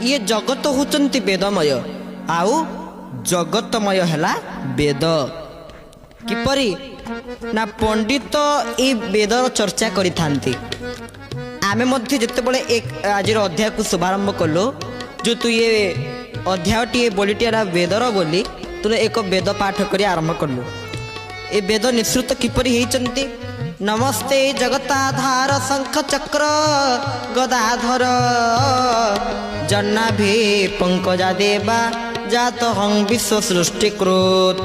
ये जगत होचंती वेदमय आउ जगतमय हैला वेद किपरि ना पंडित ये वेदर चर्चा करि थांती आमे मध्य जेतेबेले एक आजिर अध्याय को शुभारंभ कलु जो तू ये अध्याय टी बोलीटिया वेदर बोली तू एक वेद पाठ करी आरंभ कलु ए वेद निश्रुत किपरि हेचंती नमस्ते जगताधार शंख चक्र गदाधर जन्नाभि पंकजा देवा जात हं विश्व सृष्टि कृत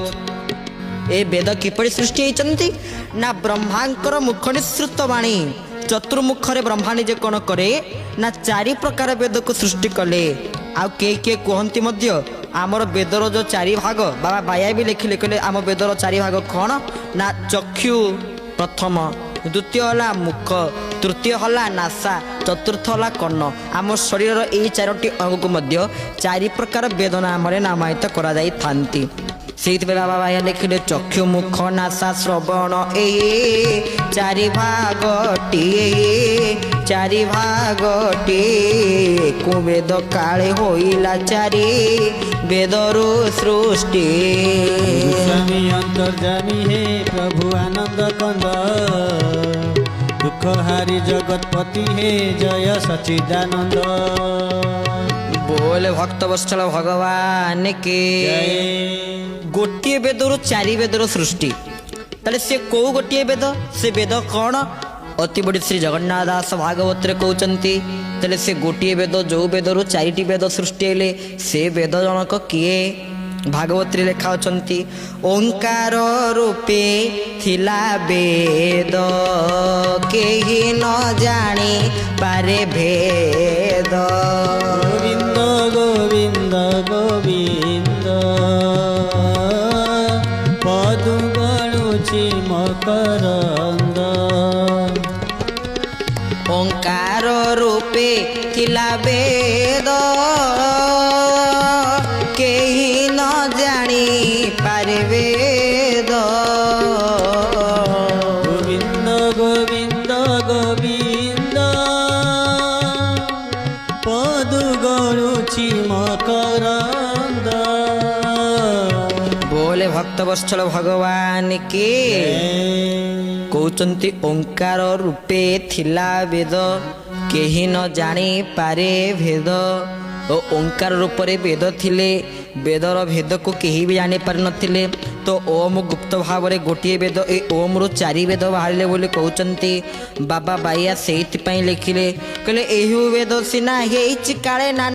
ए वेद किपरि सृष्टि हेचंती ना ब्रह्मांकर मुख निश्रुत वाणी चतुर्मुखरे ब्रह्मा निजे कौन करे ना चारि प्रकार वेद को सृष्टि कले आउ के कहती मध्य आमर वेदर जो चारि भाग बाबा बाया भी लिखिले कहले आम वेदर चारि भाग कौन ना चक्षु प्रथम द्वितीय हला मुख तृतीय हला नासा चतुर्थ हला कर्ण आम शरीर यही चारोटी अंग को मध्य चारि प्रकार वेद नाम नामायित करा जाई थांती से बाबा भाई लिखिले चक्षु मुख नासा श्रवण ए चारि भागटी चारि भागटी को वेद काले होइला चारि वेदरु सृष्टि स्वामी अंतर्जामी हे प्रभु आनंद कंद दुख हारी जगतपति हे जय सच्चिदानंद बोले भक्त वत्सल भगवान के गोटे वेदर चारि वेदर सृष्टि ताले से को गोटे वेद से वेद कौन अति बड़ी श्री जगन्नाथ दास भागवत रे कहउचंती ताले से गोटे वेद जो वेदर चारिटी वेद सृष्टि हेले से वेद जनक किए भागवत रे लेखा अछंती ओंकार रूपे थिला वेद केहि न जानी पारे भेद गोविंद गोविंद गोविंद पदु गणुची मकरंद ओंकार रूपे थिला वेद केहि न जानी पारे वेद गोविंद गोविंद गोविंद पदु गणुची मकरंद बोले भक्त वत्सल भगवान के कहउचंती ओंकार रूपे थिला वेद केहि न जानी पारे भेद ओ ओंकार रूप रे वेद थिले वेदर भेद को केही भी जानी पारि नथिले तो ओम गुप्त भाव रे गोटे वेद ए ओम रु चारि वेद बाहरिले बोली कहउचंती बाबा बाया सेति पई लिखिले कहले एहु वेद सिना हेछि काले ना